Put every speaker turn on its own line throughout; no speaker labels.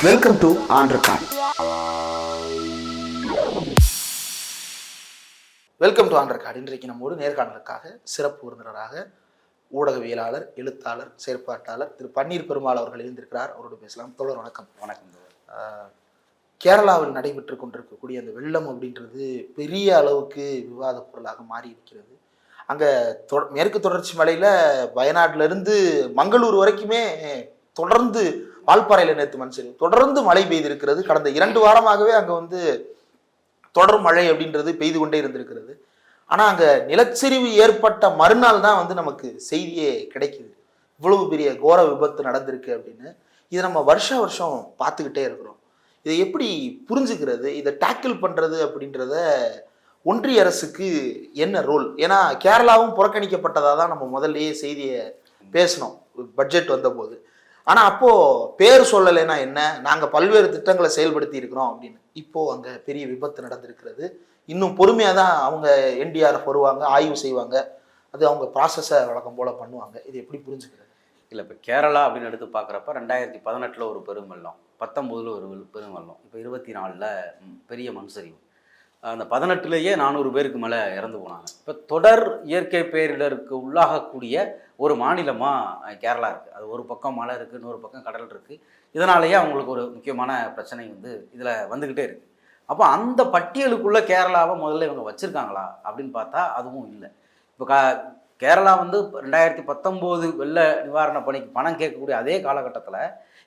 Welcome to on record. Welcome to on record. இன்றைக்கு நம்மோடு நேர்காணலுக்காக சிறப்பு விருந்தினராக ஊடகவியலாளர், எழுத்தாளர், செயற்பாட்டாளர் திரு பன்னீர் பெருமாள் அவர்கள் இருந்திருக்கிறார். அவரோடு பேசலாம். தோழர் வணக்கம்.
வணக்கம்.
கேரளாவில் நடைபெற்று கொண்டிருக்கக்கூடிய அந்த வெள்ளம் அப்படின்றது பெரிய அளவுக்கு விவாத பொருளாக மாறி இருக்கிறது. அங்கே மேற்கு தொடர்ச்சி மலையில் வயநாட்டிலிருந்து மங்களூர் வரைக்குமே தொடர்ந்து வால்பாறையில் நேற்று மனுஷன் தொடர்ந்து மழை பெய்திருக்கிறது. கடந்த 2 வாரமாகவே அங்கே தொடர் மழை அப்படின்றது பெய்து கொண்டே இருந்திருக்கிறது. ஆனால் அங்கே நிலச்சரிவு ஏற்பட்ட மறுநாள் தான் நமக்கு செய்தியே கிடைக்குது, இவ்வளவு பெரிய கோர விபத்து நடந்திருக்கு அப்படின்னு. இதை நம்ம வருஷம் பார்த்துக்கிட்டே இருக்கிறோம். இதை எப்படி புரிஞ்சுக்கிறது, இதை டேக்கிள் பண்ணுறது அப்படின்றத ஒன்றிய அரசுக்கு என்ன ரோல்? ஏன்னா கேரளாவும் புறக்கணிக்கப்பட்டதாக தான் நம்ம முதல்லயே செய்தியை பேசணும் பட்ஜெட் வந்தபோது. ஆனால் அப்போது பேர் சொல்லலைன்னா என்ன, நாங்கள் பல்வேறு திட்டங்களை செயல்படுத்தி இருக்கிறோம் அப்படின்னு. இப்போது அங்கே பெரிய விபத்து நடந்திருக்கிறது. இன்னும் பொறுமையாக தான் அவங்க NDRF வருவாங்க, ஆய்வு செய்வாங்க, அது அவங்க ப்ராசஸை வழக்கம் போல் பண்ணுவாங்க. இது எப்படி புரிஞ்சுக்கிறது?
இல்லை, இப்போ கேரளா அப்படின்னு எடுத்து பார்க்குறப்ப 2018 ஒரு பெருவெள்ளம், 19 ஒரு பெருவெள்ளம், இப்போ 24 பெரிய மண் சரிவு. அந்த 18 400 பேருக்கு மேலே இறந்து போனாங்க. இப்போ தொடர் இயற்கை பேரிடருக்கு உள்ளாகக்கூடிய ஒரு மாநிலமாக கேரளா இருக்குது. அது ஒரு பக்கம் மலை இருக்குது, இன்னொரு பக்கம் கடல் இருக்குது. இதனாலேயே அவங்களுக்கு ஒரு முக்கியமான பிரச்சனை இதில் வந்துக்கிட்டே இருக்குது. அப்போ அந்த பட்டியலுக்குள்ளே கேரளாவை முதல்ல இவங்க வச்சுருக்காங்களா அப்படின்னு பார்த்தா அதுவும் இல்லை. இப்போ கேரளா 2019 வெள்ள நிவாரண பணிக்கு பணம் கேட்கக்கூடிய அதே காலகட்டத்தில்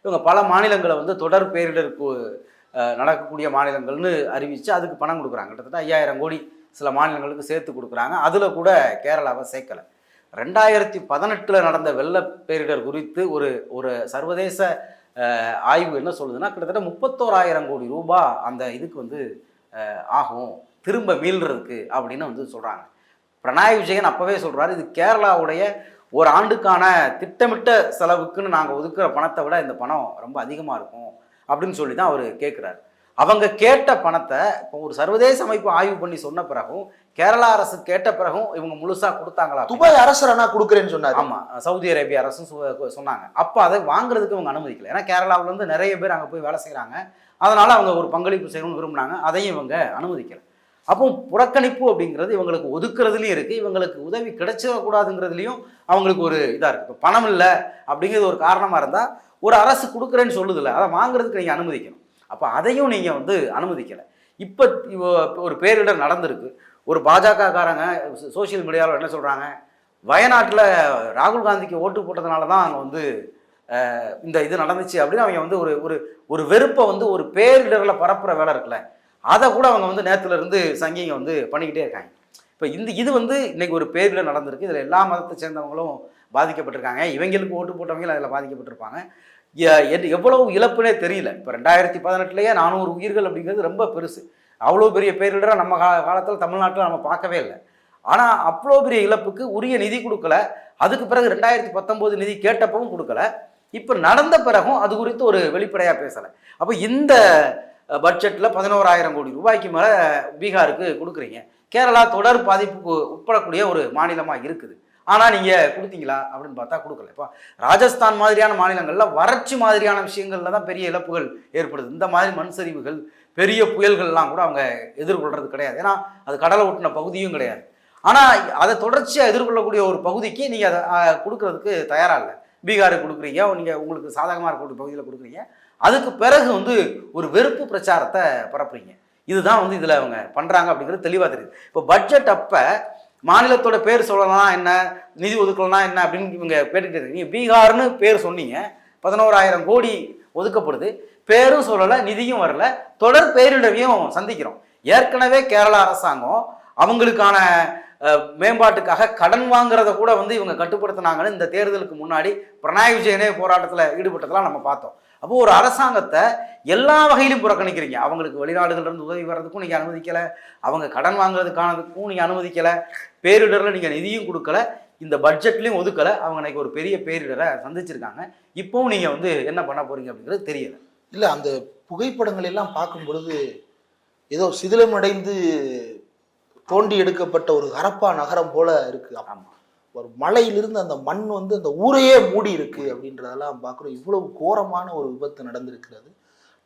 இவங்க பல மாநிலங்களை தொடர் பேரிடருக்கு நடக்கக்கூடிய மாநிலங்கள்னு அறிவித்து அதுக்கு பணம் கொடுக்குறாங்க. கிட்டத்தட்ட 5000 கோடி சில மாநிலங்களுக்கு சேர்த்து கொடுக்குறாங்க. அதில் கூட கேரளாவை சேர்க்கலை. 2018 நடந்த வெள்ள பேரிடர் குறித்து ஒரு சர்வதேச ஆய்வு என்ன சொல்லுதுன்னா, கிட்டத்தட்ட 31,000 கோடி ரூபாய் அந்த இதுக்கு ஆகும் திரும்ப மீள்றதுக்கு அப்படின்னு சொல்கிறாங்க. பினராயி விஜயன் அப்போவே சொல்கிறாரு, இது கேரளாவுடைய ஒரு ஆண்டுக்கான திட்டமிட்ட செலவுக்குன்னு நாங்கள் ஒதுக்குற பணத்தை விட இந்த பணம் ரொம்ப அதிகமாக இருக்கும் அப்படின்னு சொல்லி தான் அவர் கேட்குறாரு. அவங்க கேட்ட பணத்தை இப்போ ஒரு சர்வதேச அமைப்பு ஆய்வு பண்ணி சொன்ன பிறகும், கேரளா அரசு கேட்ட பிறகும் இவங்க முழுசாக கொடுத்தாங்களா?
துபாய் அரசு கொடுக்குறேன்னு சொன்னாங்க.
ஆமாம், சவுதி அரேபியா அரசும் சொன்னாங்க. அப்போ அதை வாங்குறதுக்கு அவங்க அனுமதிக்கலை. ஏன்னா கேரளாவிலேருந்து நிறைய பேர் அங்கே போய் வேலை செய்கிறாங்க, அதனால் அவங்க ஒரு பங்களிப்பு செய்யணும்னு விரும்பினாங்க. அதையும் இவங்க அனுமதிக்கலை. அப்போ புறக்கணிப்பு அப்படிங்கிறது இவங்களுக்கு ஒதுக்குறதுலையும் இருக்குது, இவங்களுக்கு உதவி கிடைச்சிடக்கூடாதுங்கிறதுலையும் அவங்களுக்கு ஒரு இதாக இருக்குது. இப்போ பணம் இல்லை அப்படிங்கிறது ஒரு காரணமாக இருந்தால் ஒரு அரசு கொடுக்குறேன்னு சொல்லுதில்ல, அதை வாங்குறதுக்கு நீங்கள் அனுமதிக்கணும். அப்போ அதையும் நீங்கள் அனுமதிக்கலை. இப்போ ஒரு பேரிடர் நடந்திருக்கு. ஒரு பாஜகக்காரங்க சோசியல் மீடியாவில் என்ன சொல்கிறாங்க, வயநாட்டில் ராகுல் காந்திக்கு ஓட்டு போட்டதுனால தான் அங்கே இந்த இது நடந்துச்சு அப்படின்னு அவங்க ஒரு வெறுப்பை ஒரு பேரிடரில் பரப்புகிற வேலை இருக்குல்ல, அதை கூட அவங்க நேரத்துலேருந்து சங்கிங்க பண்ணிக்கிட்டே இருக்காங்க. இப்போ இது இன்னைக்கு ஒரு பேரிடர் நடந்திருக்கு. இதில் எல்லா மதத்தை சேர்ந்தவங்களும் பாதிக்கப்பட்டிருக்காங்க. இவங்களுக்கு ஓட்டு போட்டவங்களும் அதில் பாதிக்கப்பட்டிருப்பாங்க. எவ்வளவு இழப்புனே தெரியல. இப்போ 2018 400 உயிர்கள் அப்படிங்கிறது ரொம்ப பெருசு. அவ்வளோ பெரிய பேரிடரை நம்ம காலத்தில் தமிழ்நாட்டில் நம்ம பார்க்கவே இல்லை. ஆனால் அவ்வளோ பெரிய இழப்புக்கு உரிய நிதி கொடுக்கல. அதுக்கு பிறகு 2019 நிதி கேட்டப்பவும் கொடுக்கல. இப்போ நடந்த பிறகும் அது குறித்து ஒரு வெளிப்படையாக பேசலை. அப்போ இந்த பட்ஜெட்டில் 11,000 கோடி ரூபாய்க்கு மேலே பீகாருக்கு கொடுக்குறீங்க. கேரளா தொடர் பாதிப்புக்கு உட்படக்கூடிய ஒரு மாநிலமாக இருக்குது. ஆனால் நீங்கள் கொடுத்தீங்களா அப்படின்னு பார்த்தா கொடுக்கல. இப்போ ராஜஸ்தான் மாதிரியான மாநிலங்களில் வறட்சி மாதிரியான விஷயங்களில் தான் பெரிய இழப்புகள் ஏற்படுது. இந்த மாதிரி மண் சரிவுகள், பெரிய புயல்கள்லாம் கூட அவங்க எதிர்கொள்கிறது கிடையாது. ஏன்னா அது கடலை ஒட்டின பகுதியும் கிடையாது. ஆனால் அதை தொடர்ச்சியாக எதிர்கொள்ளக்கூடிய ஒரு பகுதிக்கு நீங்கள் அதை கொடுக்கறதுக்கு தயாராக இல்லை. பீகாருக்கு கொடுக்குறீங்க, நீங்கள் உங்களுக்கு சாதகமாக இருக்கக்கூடிய பகுதியில் கொடுக்குறீங்க. அதுக்கு பிறகு ஒரு வெறுப்பு பிரச்சாரத்தை பரப்புறீங்க. இதுதான் இதில் அவங்க பண்ணுறாங்க அப்படிங்கிறது தெளிவாக தெரியுது. இப்போ பட்ஜெட் அப்போ மாநிலத்தோட பேர் சொல்லலாம் என்ன, நிதி ஒதுக்கலாம் என்ன அப்படின்னு இவங்க கேட்டுக்கிட்டு இருக்கீங்க. நீங்கள் பீகார்னு பேர் சொன்னீங்க, 11,000 கோடி ஒதுக்கப்படுது, பேரும் சொல்லலை, நிதியும் வரல, தொடர் பேரிடரையும் சந்திக்கிறோம். ஏற்கனவே கேரளா அரசாங்கம் அவங்களுக்கான மேம்பாட்டுக்காக கடன் வாங்குறத கூட இவங்க கட்டுப்படுத்தினாங்கன்னு இந்த தேர்தலுக்கு முன்னாடி பினராயி விஜயனே போராட்டத்தில் ஈடுபட்டதெல்லாம் நம்ம பார்த்தோம். அப்போ ஒரு அரசாங்கத்தை எல்லா வகையிலும் புறக்கணிக்கிறீங்க. அவங்களுக்கு வெளிநாடுகள்லேருந்து உதவி வர்றதுக்கும் நீங்கள் அனுமதிக்கலை, அவங்க கடன் வாங்குறதுக்கானதுக்கும் நீங்கள் அனுமதிக்கலை, பேரிடரில் நீங்கள் நிதியும் கொடுக்கல, இந்த பட்ஜெட்லேயும் ஒதுக்கலை. அவங்க இன்னைக்கு ஒரு பெரிய பேரிடரை சந்திச்சிருக்காங்க. இப்போவும் நீங்கள் என்ன பண்ண போகிறீங்க அப்படிங்கிறது தெரியலை.
இல்லை, அந்த புகைப்படங்கள் எல்லாம் பார்க்கும் பொழுது ஏதோ சிதிலமடைந்து தோண்டி எடுக்கப்பட்ட ஒரு ஹரப்பா நகரம் போல இருக்கு.
ஆமாம்,
ஒரு மலையிலிருந்து அந்த மண் அந்த ஊரையே மூடி இருக்கு அப்படின்றதெல்லாம் பார்க்குறோம். இவ்வளவு கோரமான ஒரு விபத்து நடந்திருக்கிறது.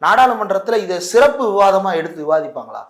நாடாளுமன்றத்துல இதை சிறப்பு விவாதமா எடுத்து விவாதிப்பாங்களா?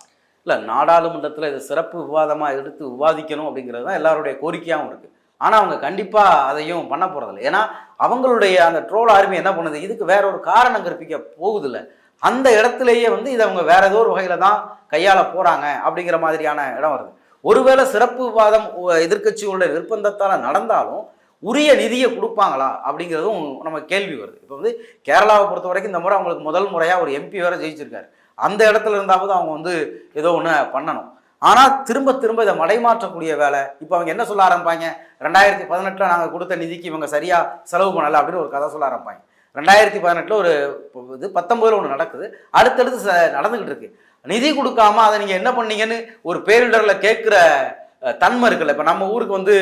இல்லை, நாடாளுமன்றத்தில் இதை சிறப்பு விவாதமாக எடுத்து விவாதிக்கணும் அப்படிங்கிறது தான் எல்லாருடைய கோரிக்கையாகவும் இருக்குது. ஆனால் அவங்க கண்டிப்பாக அதையும் பண்ண போகிறதில்ல. ஏன்னா அவங்களுடைய அந்த ட்ரோல் ஆர்மி என்ன பண்ணுது, இதுக்கு வேற ஒரு காரணம் கற்பிக்க போகுதில்ல. அந்த இடத்துலையே வந்து இதை அவங்க வேற ஏதோ ஒரு வகையில் தான் கையாள போகிறாங்க அப்படிங்கிற மாதிரியான இடம் வருது. ஒருவேளை சிறப்பு விவாதம் எதிர்க்கட்சிகளுடைய நிர்பந்தத்தால் நடந்தாலும் உரிய நிதியை கொடுப்பாங்களா அப்படிங்கிறதும் நம்ம கேள்வி வருது. இப்போ வந்து கேரளாவை பொறுத்த வரைக்கும் இந்த முறை அவங்களுக்கு முதல் முறையாக ஒரு எம்பி வேற ஜெயிச்சிருக்காரு. அந்த இடத்துல இருந்தாவது அவங்க வந்து ஏதோ ஒன்று பண்ணணும். ஆனால் திரும்ப திரும்ப இதை மடைமாற்றக்கூடிய வேலை. இப்போ அவங்க என்ன சொல்ல ஆரம்பிப்பாங்க, 2018 நாங்கள் கொடுத்த நிதிக்கு இவங்க சரியாக செலவு பண்ணலை அப்படின்னு ஒரு கதை சொல்ல ஆரம்பிப்பாங்க. 2018 ஒரு இது 19 ஒன்று நடக்குது, அடுத்தடுத்து நடந்துக்கிட்டு இருக்கு. நிதி கொடுக்காம அதை நீங்கள் என்ன பண்ணீங்கன்னு ஒரு பேரிடரில் கேட்குற தன்மை இருக்குல்ல. இப்போ நம்ம ஊருக்கு வந்து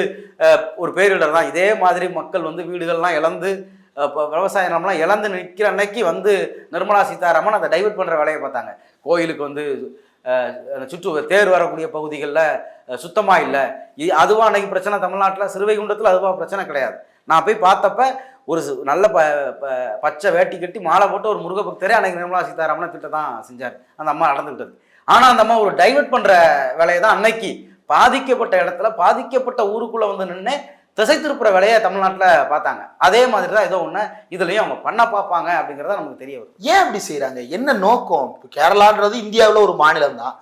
ஒரு பேரிடர் தான், இதே மாதிரி மக்கள் வந்து வீடுகள்லாம் இழந்து விவசாய நிலம்லாம் இழந்து நிற்கிற அன்னைக்கு வந்து நிர்மலா சீதாராமன் அதை டைவெர்ட் பண்ணுற வேலையை பார்த்தாங்க. கோயிலுக்கு வந்து சுற்று தேர் வரக்கூடிய பகுதிகளில் சுத்தமாக இல்லை, அதுவாக அன்னைக்கு பிரச்சனை. தமிழ்நாட்டில் சிறுவைகுண்டத்தில் அதுவாக பிரச்சனை கிடையாது. நான் போய் பார்த்தப்ப ஒரு நல்ல பச்சை வேட்டி கட்டி மாலை போட்டு ஒரு முருக பக்தரே அன்னைக்கு நிர்மலா சீதாராமன் திட்டம் தான் செஞ்சார். அந்த அம்மா நடந்துக்கிட்டது. ஆனால் அந்த அம்மா ஒரு டைவெர்ட் பண்ணுற வேலையை தான் அன்னைக்கு பாதிக்கப்பட்ட இடத்துல பாதிக்கப்பட்ட ஊருக்குள்ளே வந்து நின்று திசை திருப்புற வேலையை தமிழ்நாட்டில் பார்த்தாங்க. அதே மாதிரி தான் ஏதோ ஒன்று இதுலையும் அவங்க பண்ண பார்ப்பாங்க அப்படிங்கிறத நமக்கு தெரிய வரும்.
ஏன் அப்படி செய்கிறாங்க, என்ன நோக்கம்? இப்போ கேரளான்றது இந்தியாவில் ஒரு மாநிலம் தான்.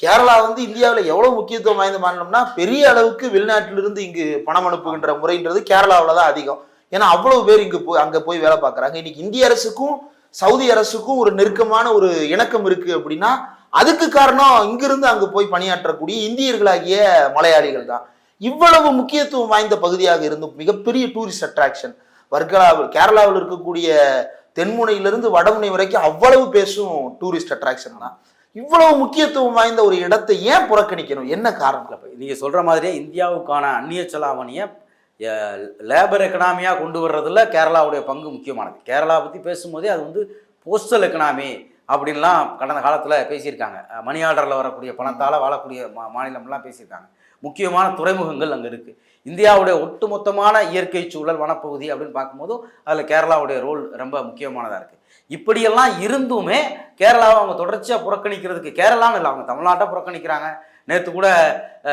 கேரளா வந்து இந்தியாவில் எவ்வளோ முக்கியத்துவம் வாய்ந்த மாநிலம்னா பெரிய அளவுக்கு வெளிநாட்டிலிருந்து இங்கு பணம் அனுப்புகின்ற முறைன்றது கேரளாவில் தான் அதிகம். ஏன்னா அவ்வளவு பேர் இங்கு அங்கே போய் வேலை பார்க்குறாங்க. இன்னைக்கு இந்திய அரசுக்கும் சவுதி அரசுக்கும் ஒரு நெருக்கமான ஒரு இணக்கம் இருக்கு அப்படின்னா அதுக்கு காரணம் இங்கிருந்து அங்கு போய் பணியாற்றக்கூடிய இந்தியர்களாகிய மலையாளிகள் தான். இவ்வளவு முக்கியத்துவம் வாய்ந்த பகுதியாக இருந்தும் மிகப்பெரிய டூரிஸ்ட் அட்ராக்ஷன் வர்க்கலாவில் கேரளாவில் இருக்கக்கூடிய தென்முனையிலிருந்து வடமுனை வரைக்கும் அவ்வளவு பேசும் டூரிஸ்ட் அட்ராக்ஷன் தான். இவ்வளவு முக்கியத்துவம் வாய்ந்த ஒரு இடத்தை ஏன் புறக்கணிக்கணும், என்ன காரணம்?
நீங்க சொல்ற மாதிரியே இந்தியாவுக்கான அந்நிய செலாவணியை லேபர் எக்கனாமியாக கொண்டு வர்றதுல கேரளாவுடைய பங்கு முக்கியமானது. கேரளா பற்றி பேசும்போதே அது வந்து போஸ்டல் எக்கனாமி அப்படின்லாம் கடந்த காலத்தில் பேசியிருக்காங்க. மணி ஆர்டரில் வரக்கூடிய பணத்தால் வாழக்கூடிய மாநிலம்லாம் பேசியிருக்காங்க. முக்கியமான துறைமுகங்கள் அங்கே இருக்குது. இந்தியாவுடைய ஒட்டுமொத்தமான இயற்கை சூழல் வனப்பகுதி அப்படின்னு பார்க்கும்போதும் அதில் கேரளாவுடைய ரோல் ரொம்ப முக்கியமானதாக இருக்குது. இப்படியெல்லாம் இருந்துமே கேரளாவை அவங்க தொடர்ச்சியாக புறக்கணிக்கிறதுக்கு, கேரளான்னு இல்லை அவங்க தமிழ்நாட்டை புறக்கணிக்கிறாங்க. நேற்று கூட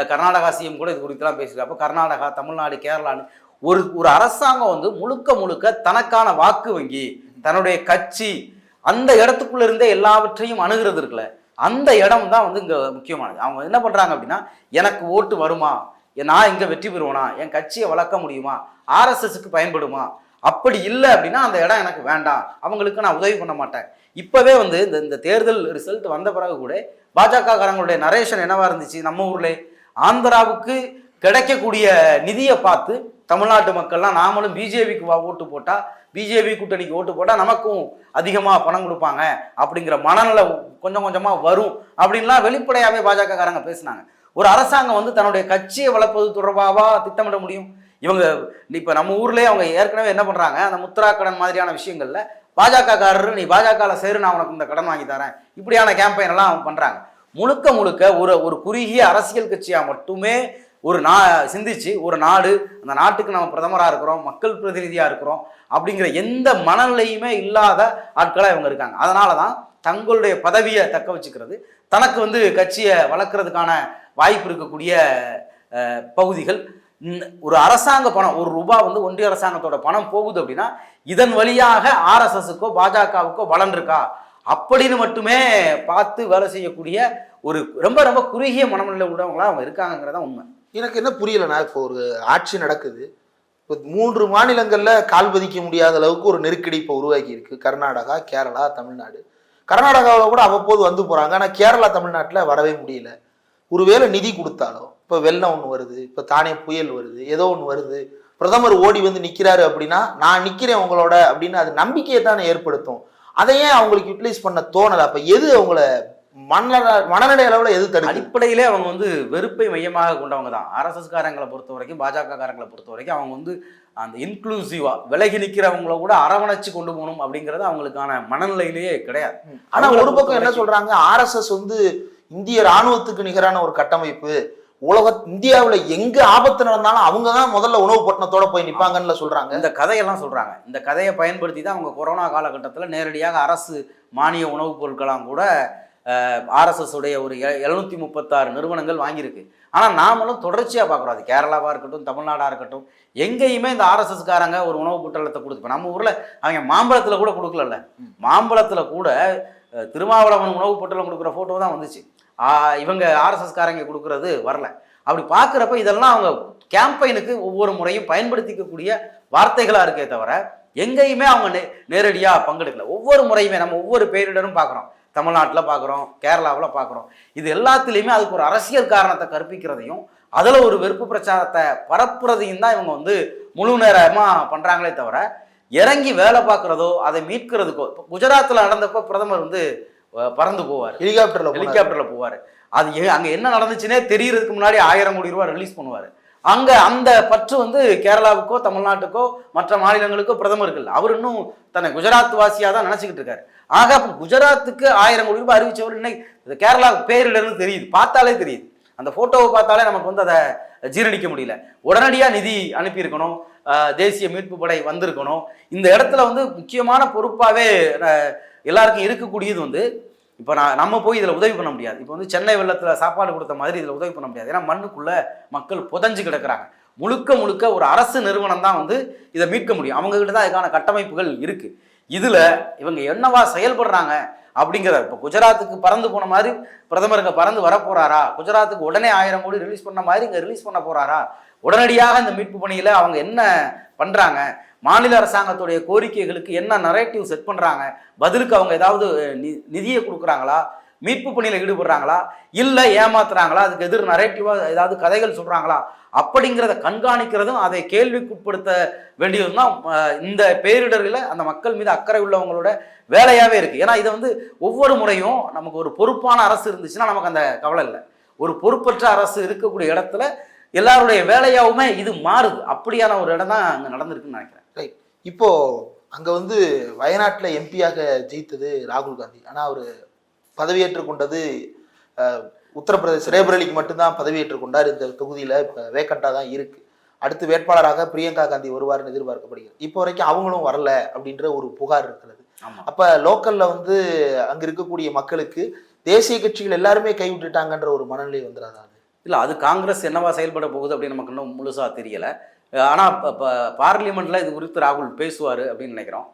கர்நாடகா சிஎம் கூட இது குறித்துலாம் பேசியிருக்காங்க. அப்போ கர்நாடகா, தமிழ்நாடு, கேரளான்னு ஒரு அரசாங்கம் வந்து முழுக்க முழுக்க தனக்கான வாக்கு வங்கி, தன்னுடைய கட்சி, அந்த இடத்துக்குள்ள இருந்தே எல்லாவற்றையும் அணுகிறது இருக்குல்ல, அந்த இடம் தான் வந்து இங்கே முக்கியமானது. அவங்க என்ன பண்ணுறாங்க அப்படின்னா, எனக்கு ஓட்டு வருமா, நான் இங்கே வெற்றி பெறுவேனா, என் கட்சியை வளர்க்க முடியுமா, ஆர்எஸ்எஸ்க்கு பயன்படுமா, அப்படி இல்லை அப்படின்னா அந்த இடம் எனக்கு வேண்டாம், அவங்களுக்கு நான் உதவி பண்ண மாட்டேன். இப்போவே வந்து இந்த தேர்தல் ரிசல்ட் வந்த பிறகு கூட பாஜக காரங்களுடைய நரேஷன் என்னவா இருந்துச்சு, நம்ம ஊர்ல ஆந்திராவுக்கு கிடைக்கக்கூடிய நிதியை பார்த்து தமிழ்நாட்டு மக்கள்லாம் நாமளும் பிஜேபிக்கு ஓட்டு போட்டால், பிஜேபி கூட்டணிக்கு ஓட்டு போட்டால் நமக்கும் அதிகமாக பணம் கொடுப்பாங்க அப்படிங்கிற மனநிலை கொஞ்சம் கொஞ்சமாக வரும் அப்படின்லாம் வெளிப்படையாகவே பாஜக காரங்க பேசினாங்க. ஒரு அரசாங்கம் வந்து தன்னுடைய கட்சியை வளர்ப்பது தொடர்பாக திட்டமிட முடியும். இவங்க இப்போ நம்ம ஊர்லேயே அவங்க ஏற்கனவே என்ன பண்ணுறாங்க, அந்த முத்ரா கடன் மாதிரியான விஷயங்கள்ல பாஜக காரர், நீ பாஜகவில் சேரு, நான் உனக்கு இந்த கடன் வாங்கி தரேன், இப்படியான கேம்பெயின் எல்லாம் பண்ணுறாங்க. முழுக்க முழுக்க ஒரு குறுகிய அரசியல் கட்சியாக மட்டுமே சிந்திச்சு ஒரு நாடு, அந்த நாட்டுக்கு நம்ம பிரதமராக இருக்கிறோம், மக்கள் பிரதிநிதியாக இருக்கிறோம் அப்படிங்கிற எந்த மனநிலையுமே இல்லாத ஆட்களாக இவங்க இருக்காங்க. அதனால தான் தங்களுடைய பதவியை தக்க வச்சுக்கிறது, தனக்கு வந்து கட்சியை வளர்க்குறதுக்கான வாய்ப்பு இருக்கக்கூடிய பகுதிகள். ஒரு அரசாங்க பணம், ₹1 வந்து ஒன்றிய அரசாங்கத்தோட பணம் போகுது அப்படின்னா இதன் வழியாக ஆர்எஸ்எஸ்க்கோ பாஜகவுக்கோ பலன் இருக்கா அப்படின்னு மட்டுமே பார்த்து வேலை செய்யக்கூடிய ஒரு ரொம்ப ரொம்ப குறுகிய மனநிலை உள்ளவங்களா அவங்க இருக்காங்கிறதா உண்மை.
எனக்கு என்ன புரியலன்னா, இப்போ ஒரு ஆட்சி நடக்குது, இப்போ 3 மாநிலங்களில் கால் பதிக்க முடியாத அளவுக்கு ஒரு நெருக்கடி இப்போ உருவாக்கி இருக்கு. கர்நாடகா, கேரளா, தமிழ்நாடு. கர்நாடகாவில் கூட அவ்வப்போது வந்து போகிறாங்க, ஆனால் கேரளா தமிழ்நாட்டில் வரவே முடியல. ஒருவேளை நிதி கொடுத்தாலும், இப்போ வெள்ளம் ஒன்று வருது, இப்போ தானே புயல் வருது, ஏதோ ஒன்று வருது, பிரதமர் ஓடி வந்து நிற்கிறாரு அப்படின்னா நான் நிற்கிறேன் உங்களோட அப்படின்னு அது நம்பிக்கையை தானே ஏற்படுத்தும். அதையே அவங்களுக்கு யூட்டிலைஸ் பண்ண தோணலை. அப்போ எது அவங்கள மனநிலை அளவில் எது தடுக்கும்?
அடிப்படையிலே அவங்க வந்து வெறுப்பை மையமாக கொண்டவங்க தான். ஆர்எஸ்எஸ் காரங்களை பொறுத்த வரைக்கும், பாஜக காரங்களை பொறுத்த வரைக்கும் அவங்க வந்து அந்த இன்க்ளூசிவா விலகி நிற்கிறவங்கள கூட அரவணைச்சு கொண்டு போகணும் அப்படிங்கிறது அவங்களுக்கான மனநிலையிலேயே கிடையாது.
ஆனா ஒரு பக்கம் என்ன சொல்றாங்க, ஆர்எஸ்எஸ் வந்து இந்திய ராணுவத்துக்கு நிகரான ஒரு கட்டமைப்பு, இந்தியாவுல எங்க ஆபத்து நடந்தாலும் அவங்க தான் முதல்ல உணவு பொட்டணத்தோட போய் நிப்பாங்கன்னு சொல்றாங்க.
இந்த கதையெல்லாம் சொல்றாங்க. இந்த கதையை பயன்படுத்தி தான் அவங்க கொரோனா காலகட்டத்தில் நேரடியாக அரசு மானிய உணவுப் பொருட்களாம் கூட RSS உடைய ஒரு 736 நிறுவனங்கள் வாங்கியிருக்கு. ஆனால் நாமளும் தொடர்ச்சியாக பார்க்குறோம். அது கேரளாவாக இருக்கட்டும், தமிழ்நாடாக இருக்கட்டும், எங்கேயுமே இந்த RSSகாரங்க ஒரு உணவு பொட்டலத்தை கொடுத்து, நம்ம ஊரில் அவங்க மாம்பழத்தில் கூட கொடுக்கல. மாம்பழத்தில் கூட திருமாவளவன் உணவு பொட்டலம் கொடுக்குற ஃபோட்டோ தான் வந்துச்சு. இவங்க RSSகாரங்க கொடுக்குறது வரல. அப்படி பார்க்குறப்ப இதெல்லாம் அவங்க கேம்பெயினுக்கு ஒவ்வொரு முறையும் பயன்படுத்திக்கக்கூடிய வார்த்தைகளாக இருக்கே தவிர எங்கேயுமே அவங்க நேரடியாக பங்கெடுக்கல. ஒவ்வொரு முறையுமே நம்ம ஒவ்வொரு பேரிடரும் பார்க்குறோம். தமிழ்நாட்டில் பார்க்குறோம், கேரளாவில் பார்க்குறோம். இது எல்லாத்துலேயுமே அதுக்கு ஒரு அரசியல் காரணத்தை கற்பிக்கிறதையும் அதில் ஒரு வெறுப்பு பிரச்சாரத்தை பரப்புறதையும் தான் இவங்க வந்து முழு நேரமாக பண்ணுறாங்களே தவிர இறங்கி வேலை பார்க்குறதோ அதை மீட்கிறதுக்கோ. இப்போ குஜராத்தில் நடந்தப்போ பிரதமர் வந்து பறந்து போவார், ஹெலிகாப்டரில் போவார். அது அங்கே என்ன நடந்துச்சுன்னே தெரியறதுக்கு முன்னாடி 1000 கோடி ரூபா ரிலீஸ் பண்ணுவார். அங்கே அந்த பற்று வந்து கேரளாவுக்கோ தமிழ்நாட்டுக்கோ மற்ற மாநிலங்களுக்கோ பிரதமருக்கு இல்லை. அவர் இன்னும் தன்னை குஜராத் வாசியாக தான் நினச்சிக்கிட்டு இருக்காரு. ஆக அப்போ குஜராத்துக்கு 1000 கோடி ரூபாய் அறிவிச்சவர் இன்னைக்கு கேரளா பேரிடர்னு தெரியுது, பார்த்தாலே தெரியுது. அந்த ஃபோட்டோவை பார்த்தாலே நமக்கு வந்து அதை ஜீரணிக்க முடியல. உடனடியாக நிதி அனுப்பியிருக்கணும், தேசிய மீட்பு படை வந்திருக்கணும். இந்த இடத்துல வந்து முக்கியமான பொறுப்பாகவே எல்லாருக்கும் இருக்கக்கூடியது வந்து இப்போ நம்ம போய் இதில் உதவி பண்ண முடியாது. இப்போ வந்து சென்னை வெள்ளத்தில் சாப்பாடு கொடுத்த மாதிரி இதில் உதவி பண்ண முடியாது. ஏன்னா மண்ணுக்குள்ளே மக்கள் புதஞ்சு கிடக்கிறாங்க. முழுக்க ஒரு அரசு நிறுவனம் தான் வந்து இதை மீட்க முடியும். அவங்ககிட்ட தான் அதுக்கான கட்டமைப்புகள் இருக்குது. இதில் இவங்க என்னவா செயல்படுறாங்க அப்படிங்கிற, இப்போ குஜராத்துக்கு பறந்து போன மாதிரி பிரதமர் இங்கே பறந்து வரப்போறாரா, குஜராத்துக்கு உடனே 1000 கோடி ரிலீஸ் பண்ண மாதிரி இங்கே ரிலீஸ் பண்ண போறாரா, உடனடியாக இந்த மீட்பு பணியில் அவங்க என்ன பண்ணுறாங்க, மாநில அரசாங்கத்துடைய கோரிக்கைகளுக்கு என்ன நரேட்டிவ் செட் பண்ணுறாங்க, பதிலுக்கு அவங்க ஏதாவது நிதியை கொடுக்குறாங்களா, மீட்பு பணியில் ஈடுபடுறாங்களா, இல்லை ஏமாத்துறாங்களா, அதுக்கு எதிர் நரேட்டிவாக ஏதாவது கதைகள் சொல்கிறாங்களா அப்படிங்கிறத கண்காணிக்கிறதும் அதை கேள்விக்குட்படுத்த வேண்டியதும் தான் இந்த பேரிடரில் அந்த மக்கள் மீது அக்கறை உள்ளவங்களோட வேலையாகவே இருக்குது. ஏன்னா இதை வந்து ஒவ்வொரு முறையும் நமக்கு ஒரு பொறுப்பான அரசு இருந்துச்சுன்னா நமக்கு அந்த கவலை இல்லை. ஒரு பொறுப்பற்ற அரசு இருக்கக்கூடிய இடத்துல எல்லாருடைய வேலையாகவுமே இது மாறுது. அப்படியான ஒரு இடம் தான் அங்கே நடந்திருக்குன்னு நினைக்கிறேன்.
ரைட். இப்போ அங்கே வந்து வயநாட்டில் எம்பியாக ஜெயித்தது ராகுல் காந்தி. ஆனால் அவர் பதவியேற்றுக் கொண்டது உத்தரப்பிரதேச ரேபரேலிக்கு மட்டும்தான் பதவியேற்றுக் கொண்டார். இந்த தொகுதியில் இப்போ வேக்கண்டாக தான் இருக்குது. அடுத்து வேட்பாளராக பிரியங்கா காந்தி வருவார்னு எதிர்பார்க்கப்படுகிறது. இப்போ வரைக்கும் அவங்களும் வரல அப்படின்ற ஒரு புகார் இருக்கிறது. அப்போ லோக்கலில் வந்து அங்கே இருக்கக்கூடிய மக்களுக்கு தேசிய கட்சிகள் எல்லாருமே கைவிட்டுட்டாங்கன்ற ஒரு மனநிலை வந்துடாது.
இல்லை, அது காங்கிரஸ் என்னவா செயல்பட போகுது அப்படின்னு நமக்கு இன்னும் முழுசாக தெரியலை. ஆனால் இப்போ பார்லிமெண்ட்டில் இது குறித்து ராகுல் பேசுவார் அப்படின்னு நினைக்கிறோம்.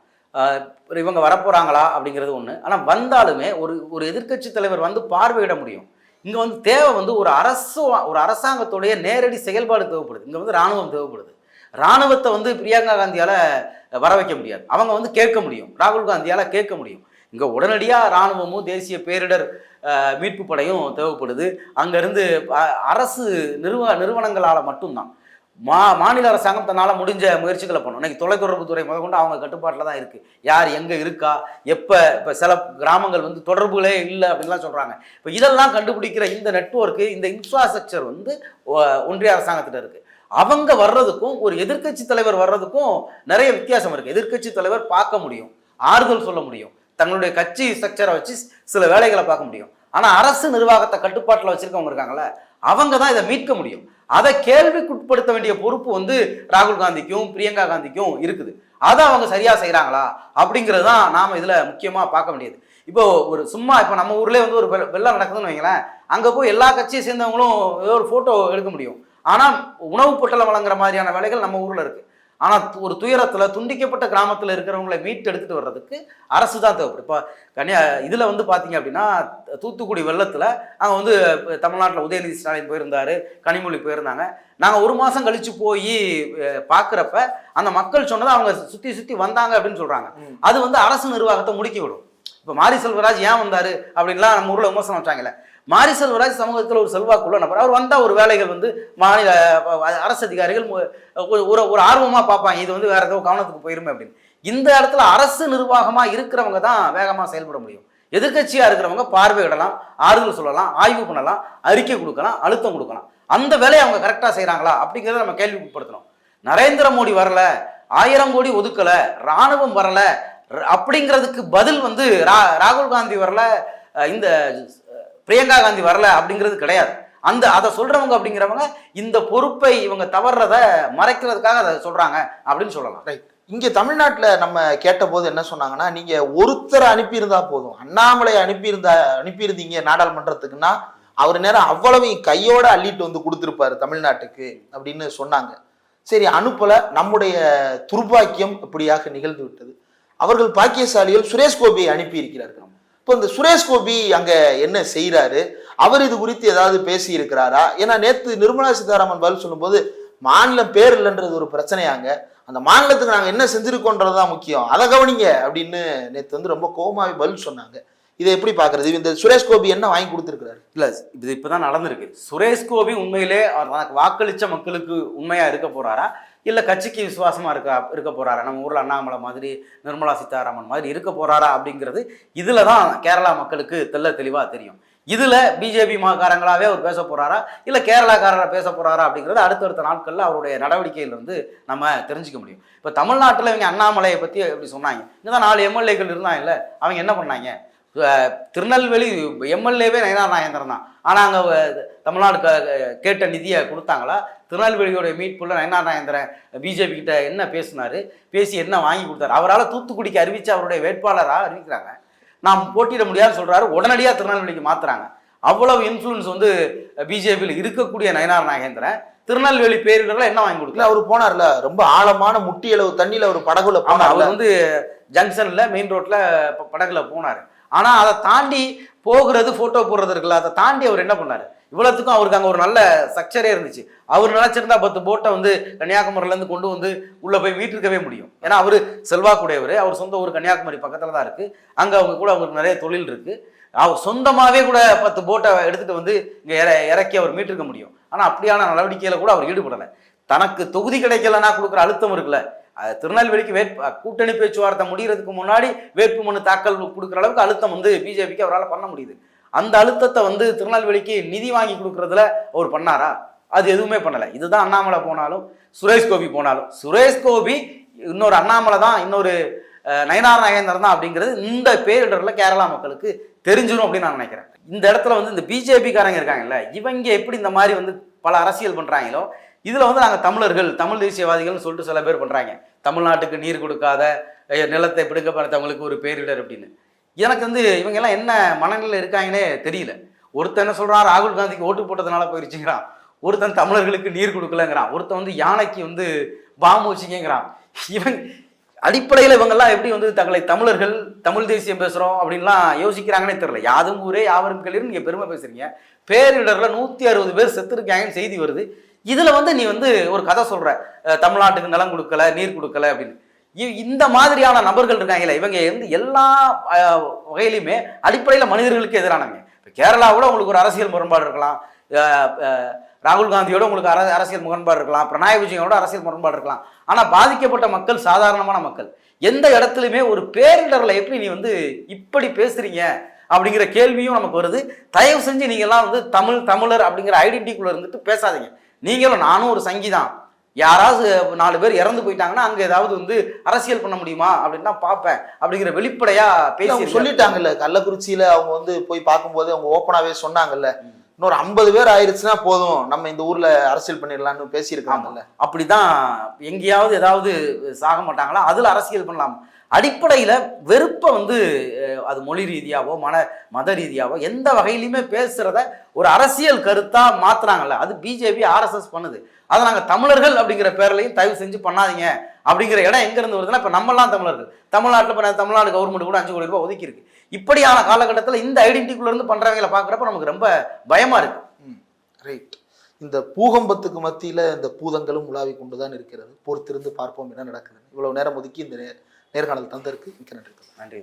இவங்க வரப்போகிறாங்களா அப்படிங்கிறது ஒன்று. ஆனால் வந்தாலுமே ஒரு எதிர்க்கட்சி தலைவர் வந்து பார்வையிட முடியும். இங்கே வந்து தேவை வந்து ஒரு அரசாங்கத்துடைய நேரடி செயல்பாடு தேவைப்படுது. இங்கே வந்து இராணுவம் தேவைப்படுது. இராணுவத்தை வந்து பிரியங்கா காந்தியால் வர வைக்க முடியாது. அவங்க வந்து கேட்க முடியும், ராகுல் காந்தியால் கேட்க முடியும். இங்கே உடனடியாக இராணுவமும் தேசிய பேரிடர் மீட்பு படையும் தேவைப்படுது. அங்கேருந்து அரசு நிறுவனங்களால் மட்டும்தான். மாநில அரசாங்கம் தன்னால் முடிஞ்ச முயற்சிகளை பண்ணணும். இன்னைக்கு தொலைத்தொடர்புத்துறை முதற்கொண்டு அவங்க கட்டுப்பாட்டில் தான் இருக்குது. யார் எங்கே இருக்கா, இப்போ சில கிராமங்கள் வந்து தொடர்புகளே இல்லை அப்படின்லாம் சொல்கிறாங்க. இப்போ இதெல்லாம் கண்டுபிடிக்கிற இந்த நெட்வொர்க்கு, இந்த இன்ஃப்ராஸ்ட்ரக்சர் வந்து ஒன்றிய அரசாங்கத்திட்ட இருக்குது. அவங்க வர்றதுக்கும் ஒரு எதிர்க்கட்சி தலைவர் வர்றதுக்கும் நிறைய வித்தியாசம் இருக்குது. எதிர்க்கட்சி தலைவர் பார்க்க முடியும், ஆறுதல் சொல்ல முடியும், தங்களுடைய கட்சி ஸ்ட்ரக்சரை வச்சு சில வேலைகளை பார்க்க முடியும். ஆனால் அரசு நிர்வாகத்தை கட்டுப்பாட்டில் வச்சிருக்கவங்க இருக்காங்களே, அவங்க தான் இதை மீட்க முடியும். அதை கேள்விக்குட்படுத்த வேண்டிய பொறுப்பு வந்து ராகுல் காந்திக்கும் பிரியங்கா காந்திக்கும் இருக்குது. அதை அவங்க சரியா செய்கிறாங்களா அப்படிங்கிறது தான் நாம் இதில் முக்கியமாக பார்க்க வேண்டியது. இப்போ இப்போ நம்ம ஊர்லேயே வந்து ஒரு வெள்ளம் நடக்குதுன்னு வைங்களேன், அங்கே போய் எல்லா கட்சியை சேர்ந்தவங்களும் ஏதோ ஒரு ஃபோட்டோ எடுக்க முடியும். ஆனால் உணவு பொட்டலம் வழங்குற மாதிரியான வேலைகள் நம்ம ஊரில் இருக்குது. ஆனால் ஒரு துயரத்தில் துண்டிக்கப்பட்ட கிராமத்தில் இருக்கிறவங்களை மீட்டு எடுத்துகிட்டு வர்றதுக்கு அரசு தான் தேவைப்படும். இப்போ இதில் வந்து பார்த்தீங்க அப்படின்னா தூத்துக்குடி வெள்ளத்தில் அங்கே வந்து தமிழ்நாட்டில் உதயநிதி ஸ்டாலின் போயிருந்தார், கனிமொழி போயிருந்தாங்க. நாங்கள் 1 மாதம் கழித்து போய் பார்க்குறப்ப அந்த மக்கள் சொன்னதை அவங்க சுற்றி வந்தாங்க அப்படின்னு சொல்கிறாங்க. அது வந்து அரசு நிர்வாகத்தை முடுக்கி விடும். இப்போ மாரி செல்வராஜ் ஏன் வந்தார் அப்படின்லாம் நம்ம ஊரில் விமர்சனம் வச்சாங்கல்ல. மாரி செல்வராஜ் சமூகத்தில் ஒரு செல்வாக்குள்ள நபர். அவர் வந்தால் ஒரு வேலைகள் வந்து மாநில அரசு அதிகாரிகள் ஒரு ஆர்வமாக பார்ப்பாங்க, இது வந்து வேற ஏதோ கவனத்துக்கு போயிருமே அப்படின்னு. இந்த இடத்துல அரசு நிர்வாகமாக இருக்கிறவங்க தான் வேகமாக செயல்பட முடியும். எதிர்கட்சியாக இருக்கிறவங்க பார்வையிடலாம், ஆறுதல் சொல்லலாம், ஆய்வு பண்ணலாம், அறிக்கை கொடுக்கலாம், அழுத்தம் கொடுக்கலாம். அந்த வேலையை அவங்க கரெக்டாக செய்கிறாங்களா அப்படிங்கிறத நம்ம கேள்விப்படுத்தணும். நரேந்திர மோடி வரல, 1000 கோடி ஒதுக்கலை, இராணுவம் வரல அப்படிங்கிறதுக்கு பதில் வந்து ராகுல் காந்தி வரல, இந்த பிரியங்கா காந்தி வரல அப்படிங்கிறது கிடையாது. அதை சொல்றவங்க அப்படிங்கிறவங்க இந்த பொறுப்பை இவங்க தவறுறத மறைக்கிறதுக்காக அதை சொல்றாங்க அப்படின்னு சொல்லலாம்.
ரைட். இங்க தமிழ்நாட்டுல நம்ம கேட்டபோது என்ன சொன்னாங்கன்னா, நீங்க ஒருத்தரை அனுப்பியிருந்தா போதும், அண்ணாமலை அனுப்பியிருந்தீங்க நாடாளுமன்றத்துக்குன்னா அவர் நேரம் அவ்வளவையும் கையோட அள்ளிட்டு வந்து கொடுத்துருப்பாரு தமிழ்நாட்டுக்கு அப்படின்னு சொன்னாங்க. சரி, அனுப்பல, நம்முடைய துர்பாக்கியம் இப்படியாக நிகழ்ந்து விட்டது. அவர்கள் பாக்கியசாலிகள் சுரேஷ் கோபியை அனுப்பி இருக்கிறார்கள். இப்போ இந்த சுரேஷ் கோபி அங்க என்ன செய்யறாரு, அவர் இது குறித்து ஏதாவது பேசி இருக்கிறாரா? ஏன்னா நேத்து நிர்மலா சீதாராமன் பதில் சொல்லும்போது மாநிலம் பேர் இல்லைன்றது ஒரு பிரச்சனையாங்க, அந்த மாநிலத்துக்கு நாங்க என்ன செஞ்சிருக்கோன்றதுதான் முக்கியம், அதை கவனிங்க அப்படின்னு நேத்து வந்து ரொம்ப கோபமாவே பதில் சொன்னாங்க. இதை எப்படி பாக்குறது? இந்த சுரேஷ் கோபி என்ன வாங்கி கொடுத்துருக்கிறாரு?
இல்ல, இது இப்பதான் நடந்திருக்கு. சுரேஷ் கோபி உண்மையிலே தனக்கு வாக்களிச்ச மக்களுக்கு உண்மையா இருக்க போறாரா, இல்ல கட்சிக்கு விசுவாசமா இருக்க போறாரா, நம்ம ஊர்ல அண்ணாமலை மாதிரி நிர்மலா சீதாராமன் மாதிரி இருக்க போறாரா அப்படிங்கிறது இதுலதான் கேரளா மக்களுக்கு தெளிவா தெரியும். இதுல பிஜேபி காரங்களாவே அவர் பேச போறாரா, இல்ல கேரளாக்காரரா பேச போறாரா அப்படிங்கிறது அடுத்தடுத்த நாட்கள்ல அவருடைய நடவடிக்கையில இருந்து நம்ம தெரிஞ்சுக்க முடியும். இப்ப தமிழ்நாட்டுல இவங்க அண்ணாமலையை பத்தி எப்படி சொன்னாங்க, இங்கதான் 4 எம்எல்ஏக்கள் இருந்தாங்க இல்ல, அவங்க என்ன பண்ணாங்க? திருநெல்வேலி எம்எல்ஏவே நயினார் நாகேந்திரன் தான். ஆனால் அங்கே தமிழ்நாடு கேட்ட நிதியை கொடுத்தாங்களா? திருநெல்வேலியோடைய மீட்புள்ள நயினார் நாகேந்திரன் பிஜேபி கிட்ட என்ன பேசினாரு, பேசி என்ன வாங்கி கொடுத்தாரு? அவரால் தூத்துக்குடிக்கு அறிவித்து அவருடைய வேட்பாளராக அறிவிக்கிறாங்க. நாம் போட்டியிட முடியாதுன்னு சொல்கிறாரு, உடனடியாக திருநெல்வேலிக்கு மாற்றுறாங்க. அவ்வளவு இன்ஃப்ளூயன்ஸ் வந்து பிஜேபியில் இருக்கக்கூடிய நயினார் நாகேந்திரன் திருநெல்வேலி பேரிடர்ல என்ன வாங்கி கொடுக்கல?
அவர் போனார்ல, ரொம்ப ஆழமான முட்டி அளவு தண்ணியில ஒரு படகுல போனார்.
அவர் வந்து ஜங்ஷன்ல மெயின் ரோட்ல படகுல போனார். ஆனால் அதை தாண்டி போகிறது, ஃபோட்டோ போடுறது இருக்குல்ல, அதை தாண்டி அவர் என்ன பண்ணார்? இவ்வளோத்துக்கும் அவருக்கு அங்கே ஒரு நல்ல ஸ்ட்ரக்சரே இருந்துச்சு. அவர் நினச்சிருந்தா 10 போட்டை வந்து கன்னியாகுமரியிலேருந்து கொண்டு வந்து உள்ளே போய் மீட்டிருக்கவே முடியும். ஏன்னா அவர் செல்வாக்குடையவர், அவர் சொந்த ஊர் கன்னியாகுமரி பக்கத்தில் தான் இருக்குது. அங்கே அவங்க கூட அவருக்கு நிறைய தொழில் இருக்குது. அவர் சொந்தமாகவே கூட 10 போட்டை எடுத்துகிட்டு வந்து இங்கே இறக்கி அவர் மீட்டிருக்க முடியும். ஆனால் அப்படியான நடவடிக்கையில் கூட அவர் ஈடுபடலை. தனக்கு தொகுதி கிடைக்கலன்னா கொடுக்குற அழுத்தம் இருக்குல்ல, திருநெல்வேலிக்கு கூட்டணி பேச்சுவார்த்தை முடிகிறதுக்கு முன்னாடி வேட்புமனு தாக்கல் கொடுக்குற அளவுக்கு அழுத்தம் வந்து பிஜேபிக்கு அவரால் பண்ண முடியுது. அந்த அழுத்தத்தை வந்து திருநெல்வேலிக்கு நிதி வாங்கி கொடுக்கறதுல அவர் பண்ணாரா? அது எதுவுமே பண்ணலை. இதுதான் அண்ணாமலை போனாலும் சுரேஷ் கோபி போனாலும், சுரேஷ் கோபி இன்னொரு அண்ணாமலை தான், இன்னொரு நயினார் நாகேந்திரன் தான் அப்படிங்கிறது இந்த பேரிடரில் கேரளா மக்களுக்கு தெரிஞ்சிடும் அப்படின்னு நான் நினைக்கிறேன். இந்த இடத்துல வந்து இந்த பிஜேபிக்காரங்க இருக்காங்கல்ல, இவங்க எப்படி இந்த மாதிரி வந்து பல அரசியல் பண்ணுறாங்களோ, இதில் வந்து நாங்கள் தமிழர்கள், தமிழ் தேசியவாதிகள்னு சொல்லிட்டு சில பேர் பண்ணுறாங்க. தமிழ்நாட்டுக்கு நீர் கொடுக்காத, நிலத்தை பிடுங்கப்படுத்தவங்களுக்கு ஒரு பேரிடர் அப்படின்னு. எனக்கு வந்து இவங்கெல்லாம் என்ன மனநிலையில் இருக்காங்கன்னே தெரியல. ஒருத்தன் என்ன சொல்கிறான், ராகுல் காந்திக்கு ஓட்டு போட்டதுனால போயிருச்சுங்கிறான். ஒருத்தன் தமிழர்களுக்கு நீர் கொடுக்கலங்கிறான். ஒருத்தன் வந்து யானைக்கு வந்து பாம்பு வச்சுங்கிறான். இவங்க அடிப்படையில் இவங்கெல்லாம் எப்படி வந்து தங்களை தமிழர்கள், தமிழ் தேசியம் பேசுகிறோம் அப்படின்லாம் யோசிக்கிறாங்கன்னே தெரியல. யாதும் ஊரே யாவரும் கேளீர்னு நீங்கள் பெருமை பேசுகிறீங்க. பேரிடரில் 160 பேர் செத்துருக்காங்கன்னு செய்தி வருது. இதில் வந்து நீ வந்து ஒரு கதை சொல்கிற, தமிழ்நாட்டுக்கு நிலம் கொடுக்கல, நீர் கொடுக்கல அப்படின்னு. இந்த மாதிரியான நபர்கள் இருக்காங்களே, இவங்க வந்து எல்லா வகையிலுமே அடிப்படையில் மனிதர்களுக்கு எதிரானவங்க. இப்போ கேரளாவோட உங்களுக்கு ஒரு அரசியல் முரண்பாடு இருக்கலாம், ராகுல் காந்தியோட உங்களுக்கு அரசியல் முரண்பாடு இருக்கலாம், பினராயி விஜயனோட அரசியல் முரண்பாடு இருக்கலாம். ஆனால் பாதிக்கப்பட்ட மக்கள் சாதாரணமான மக்கள். எந்த இடத்துலையுமே ஒரு பேரிடரில் எப்படி நீ வந்து இப்படி பேசுறீங்க அப்படிங்கிற கேள்வியும் நமக்கு வருது. தயவு செஞ்சு நீங்கள்லாம் வந்து தமிழர் அப்படிங்கிற ஐடென்டிட்டிக்குள்ளே இருந்துட்டு பேசாதீங்க. நீங்களும் நானும் ஒரு சங்கிதான், யாராவது 4 பேர் இறந்து போயிட்டாங்கன்னா அங்கே ஏதாவது வந்து அரசியல் பண்ண முடியுமா அப்படின்னு தான் பார்ப்பேன் அப்படிங்கிற வெளிப்படையா பேசி
சொல்லிட்டாங்கல்ல. கள்ளக்குறிச்சியில அவங்க வந்து போய் பார்க்கும்போது அவங்க ஓப்பனாவே சொன்னாங்கல்ல, இன்னொரு 50 பேர் ஆயிடுச்சுன்னா போதும், நம்ம இந்த ஊர்ல அரசியல் பண்ணிடலாம்னு பேசியிருக்காங்கல்ல.
அப்படிதான் எங்கேயாவது ஏதாவது சாக மாட்டாங்களா, அதுல அரசியல் பண்ணலாம். அடிப்படையில் வெறுப்பை வந்து அது மொழி ரீதியாவோ மத ரீதியாவோ எந்த வகையிலுமே பேசுகிறத ஒரு அரசியல் கருத்தாக மாற்றுறாங்கல்ல, அது பிஜேபி ஆர்எஸ்எஸ் பண்ணுது. அதை நாங்கள் தமிழர்கள் அப்படிங்கிற பேர்லையும் தயவு செஞ்சு பண்ணாதீங்க அப்படிங்கிற இடம் எங்கேருந்து வருதுன்னா, இப்போ நம்மளாம் தமிழர்கள், தமிழ்நாட்டில் இப்போ தமிழ்நாடு கவர்மெண்ட் கூட 5 கோடி ரூபாய் ஒதுக்கியிருக்கு. இப்படியான காலகட்டத்தில் இந்த ஐடென்டிட்டிக்குள்ளேருந்து பண்ணுறவங்களை பார்க்குறப்ப நமக்கு ரொம்ப பயமாக இருக்குது.
ரைட். இந்த பூகம்பத்துக்கு மத்தியில் இந்த பூதங்களும் உலாவி கொண்டு தான் இருக்கிறது. பொறுத்திருந்து பார்ப்போம் என்ன நடக்குது. இவ்வளவு நேரம் ஒதுக்கி இந்த நேர்காணல் தந்ததற்கு மிக்க நன்றி.
நன்றி.